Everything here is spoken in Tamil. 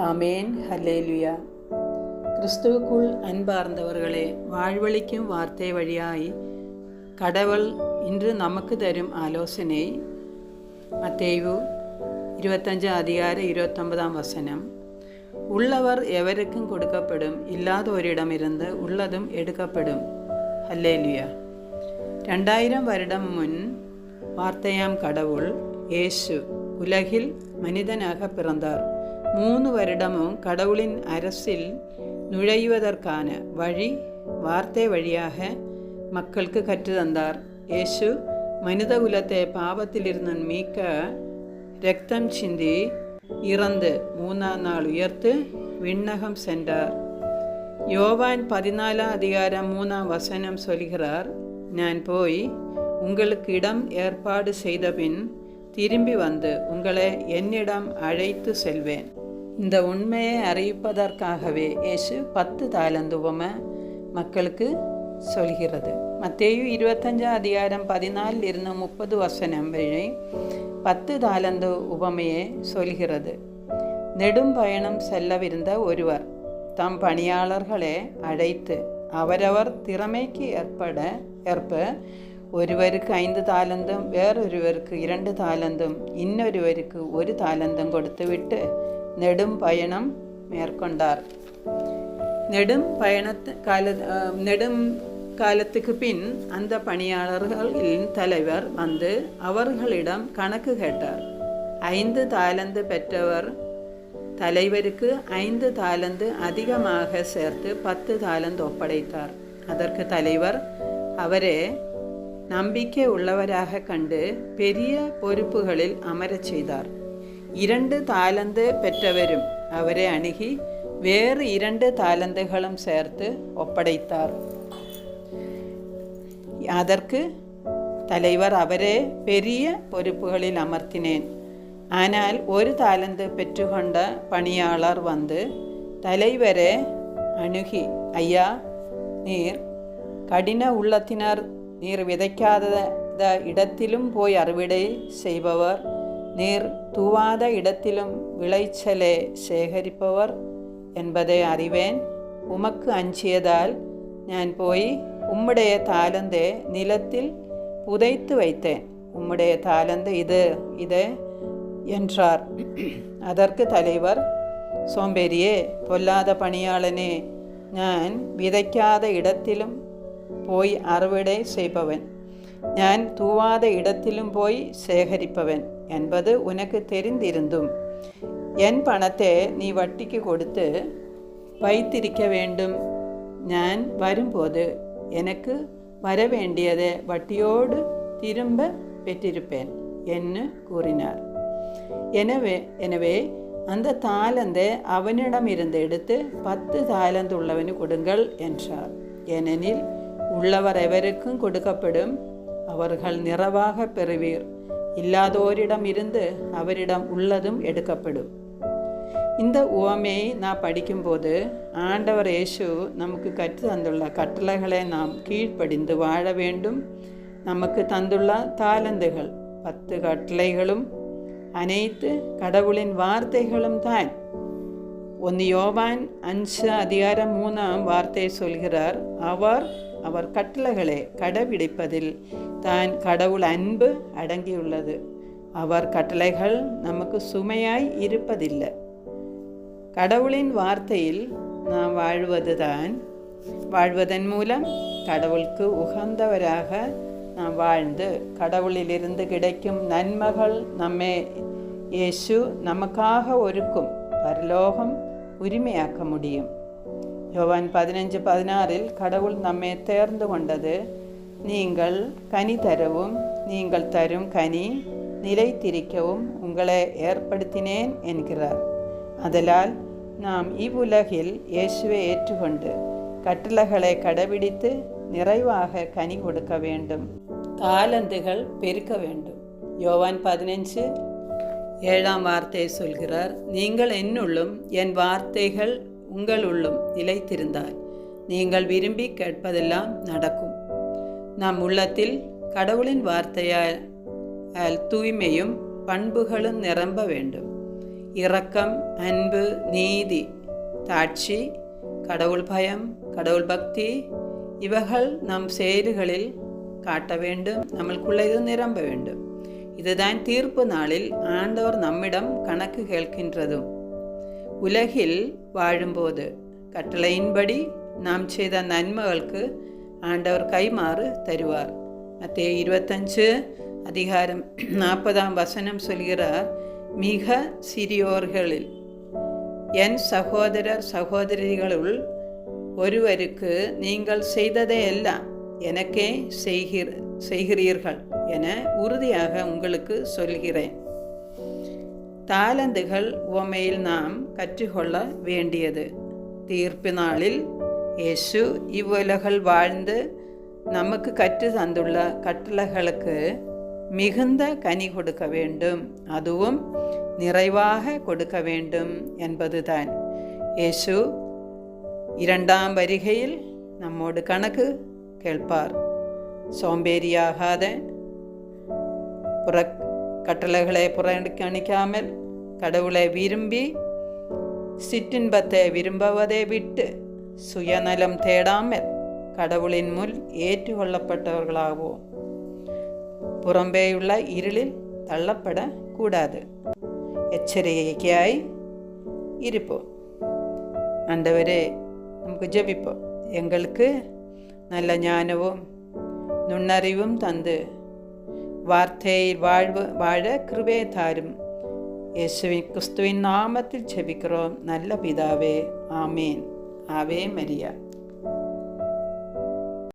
ஆமேன். ஹல்லேலூயா. கிறிஸ்துவுக்குள் அன்பார்ந்தவர்களே, வாழ்வளிக்கும் வார்த்தை வழியாய் கடவுள் இன்று நமக்கு தரும் ஆலோசனை மத்தேயு 25:29 உள்ளவர் எவருக்கும் கொடுக்கப்படும், இல்லாதோரிடமிருந்து உள்ளதும் எடுக்கப்படும். ஹல்லேலூயா. 2000 வருடம் முன் வார்த்தையாம் கடவுள் இயேசு உலகில் மனிதனாக பிறந்தார். 3 வருடமும் கடவுளின் அரசில் நுழைவதற்கான வழி வார்த்தை வழியாக மக்களுக்கு கற்றுத்தந்தார். இயேசு மனித குலத்தை பாவத்திலிருந்து மீட்க இரத்தம் சிந்தி இறந்து 3ஆம் நாள் உயர்த்து விண்ணகம் சென்றார். யோவான் 14:3 சொல்கிறார், நான் போய் உங்களுக்கு இடம் ஏற்பாடு செய்தபின் திரும்பி வந்து உங்களை என்னிடம் அழைத்து செல்வேன். இந்த உண்மையை அறிவிப்பதற்காகவே இயேசு 10 தாலந்து உவமை மக்களுக்கு சொல்கிறது. மத்தேயு 25:14-30 வரை 10 தாலந்து உவமையை சொல்கிறது. நெடும் பயணம் செல்லவிருந்த ஒருவர் தம் பணியாளர்களை அழைத்து அவரவர் திறமைக்கு ஏற்ப ஒருவருக்கு 5 தாலந்தும், வேறொருவருக்கு 2 தாலந்தும், இன்னொருவருக்கு 1 தாலந்தும் கொடுத்துவிட்டு நெடும் பயணம் மேற்கொண்டார். நெடும் காலத்துக்கு பின் அந்த பணியாளர்களின் தலைவர் வந்து அவர்களிடம் கணக்கு கேட்டார். 5 தாலந்து பெற்றவர் தலைவருக்கு 5 தாலந்து அதிகமாக சேர்த்து 10 தாலந்து ஒப்படைத்தார். அதற்கு தலைவர் அவரே நம்பிக்கை உள்ளவராக கண்டு பெரிய பொறுப்புகளில் அமரச் செய்தார். 2 தாலந்து பெற்றவரும் அவரை அணுகி வேறு 2 தாலந்துகளும் சேர்த்து ஒப்படைத்தார். அதற்கு தலைவர் அவரே பெரிய பொறுப்புகளில் அமர்த்தினேன். ஆனால் 1 தாலந்து பெற்றுக்கொண்ட பணியாளர் வந்து தலைவரை அணுகி, ஐயா, நீர் கடின உள்ளத்தினர், நீர் விதைக்காத இடத்திலும் போய் அறுவடை செய்பவர், நீர் தூவாத இடத்திலும் விளைச்சலை சேகரிப்பவர் என்பதை அறிவேன். உமக்கு அஞ்சியதால் நான் போய் உம்முடைய தாலந்தை நிலத்தில் புதைத்து வைத்தேன். உம்முடைய தாலந்து இது என்றார். அதற்கு தலைவர், சோம்பேறியே, பொல்லாத பணியாளனே, நான் விதைக்காத இடத்திலும் போய் அறுவடை செய்பவன், நான் தூவாத இடத்திலும் போய் சேகரிப்பவன் என்பது உனக்கு தெரிந்திருந்தும் என் பணத்தை நீ வட்டிக்கு கொடுத்து வைத்திருக்க வேண்டும். நான் வரும்போது எனக்கு வரவேண்டியதை வட்டியோடு திரும்ப பெற்றிருப்பேன் என்று கூறினார். எனவே அந்த தாலந்தை அவனிடமிருந்து எடுத்து 10 தாலந்து உள்ளவனு கொடுங்கள் என்றார். ஏனெனில் உள்ளவர் எவருக்கும் கொடுக்கப்படும், அவர்கள் நிறைவாக பெறுவீர். இல்லாதோரிடம் இருந்து அவரிடம் உள்ளதும் எடுக்கப்படும். இந்த உவமையை நான் படிக்கும்போது ஆண்டவர் இயேசு நமக்கு கற்று தந்துள்ள கட்டளைகளை நாம் கீழ்ப்படிந்து வாழ வேண்டும். நமக்கு தந்துள்ள தாலந்துகள் 10 கட்டளைகளும் அனைத்து கடவுளின் வார்த்தைகளும் தான். 1 யோவான் 5:3 சொல்கிறார், அவர் கட்டளைகளை கடைபிடிப்பதில் தான் கடவுள் அன்பு அடங்கியுள்ளது. அவர் கட்டளைகள் நமக்கு சுமையாய் இருப்பதில்லை. கடவுளின் வார்த்தையில் நாம் வாழ்வதன் மூலம் கடவுளுக்கு உகந்தவராக நாம் வாழ்ந்து கடவுளிலிருந்து கிடைக்கும் நன்மைகள் நம்மை இயேசு நமக்காக ஒருக்கும் பரலோகம் உரிமையாக்க முடியும். யோவான் 15:16 கடவுள் நம்மை தேர்ந்து கொண்டது, நீங்கள் கனி தரவும் நீங்கள் தரும் கனி நிலைத்திருக்கவும் உங்களை ஏற்படுத்தினேன் என்கிறார். அதனால் நாம் இவ்வுலகில் இயேசுவை ஏற்றுக்கொண்டு கட்டளைகளை கடைபிடித்து நிறைவாக கனி கொடுக்க வேண்டும். தாலந்துகள் பெருக்க வேண்டும். யோவான் 15:7 சொல்கிறார், நீங்கள் என்னுள்ளும் என் வார்த்தைகள் உங்களுள்ளும் நிலைத்திருந்தால் நீங்கள் விரும்பி கேட்பதெல்லாம் நடக்கும். நம் உள்ளத்தில் கடவுளின் வார்த்தையால் தூய்மையும் பண்புகளும் நிரம்ப வேண்டும். இரக்கம், அன்பு, நீதி, தாட்சி, கடவுள் பயம், கடவுள் பக்தி இவைகள் நம் செயல்களில் காட்ட வேண்டும். நம்மளுக்குள்ள இது நிரம்ப வேண்டும். இதுதான் தீர்ப்பு நாளில் ஆண்டவர் நம்மிடம் கணக்கு கேட்கின்றதும். உலகில் வாழும்போது கட்டளையின்படி நாம் செய்த நன்மைகளுக்கு ஆண்டவர் கைமாறு தருவார். மத்தேயு 25:40 சொல்கிறார், மிக சிறியோர்களில் என் சகோதரர் சகோதரிகளுள் ஒருவருக்கு நீங்கள் செய்ததை எல்லாம் எனக்கே செய்கிறீர்கள் என உறுதியாக உங்களுக்கு சொல்கிறேன். தாலந்துகள் உவமையில் நாம் கற்றுக்கொள்ள வேண்டியது. தீர்ப்பு நாளில் இயேசு இவ்வுலகில் வாழ்ந்து நமக்கு கற்று தந்துள்ள கட்டளைகளுக்கு மிகுந்த கனி கொடுக்க வேண்டும், அதுவும் நிறைவாக கொடுக்க வேண்டும் என்பதுதான். இயேசு 2ஆம் வருகையில் நம்மோடு கணக்கு கேட்பார். சோம்பேறியாகாத, கட்டளைகளை புறக்கணிக்காமல், கடவுளை விரும்பி சிற்றின்பத்தை விரும்புவதை விட்டு சுயநலம் தேடாமல் கடவுளின் முன் ஏற்றுக்கொள்ளப்பட்டவர்களாகவும் புறம்பேயுள்ள இருளில் தள்ளப்படக்கூடாது. எச்சரிக்கையாய் இருப்போம். ஆண்டவரே, നമുക്ക് ജപിப்போம். எங்களுக்கு நல்ல ஞானവും நுண்ணறிவும் தந்து வார்த்தையில் வாழ கிருபை தாரும். இயேசுவின் கிறிஸ்துவின் நாமத்தில் ஜெபிக்கிறோம் நல்ல பிதாவே, ஆமேன். ஆவே மரியா.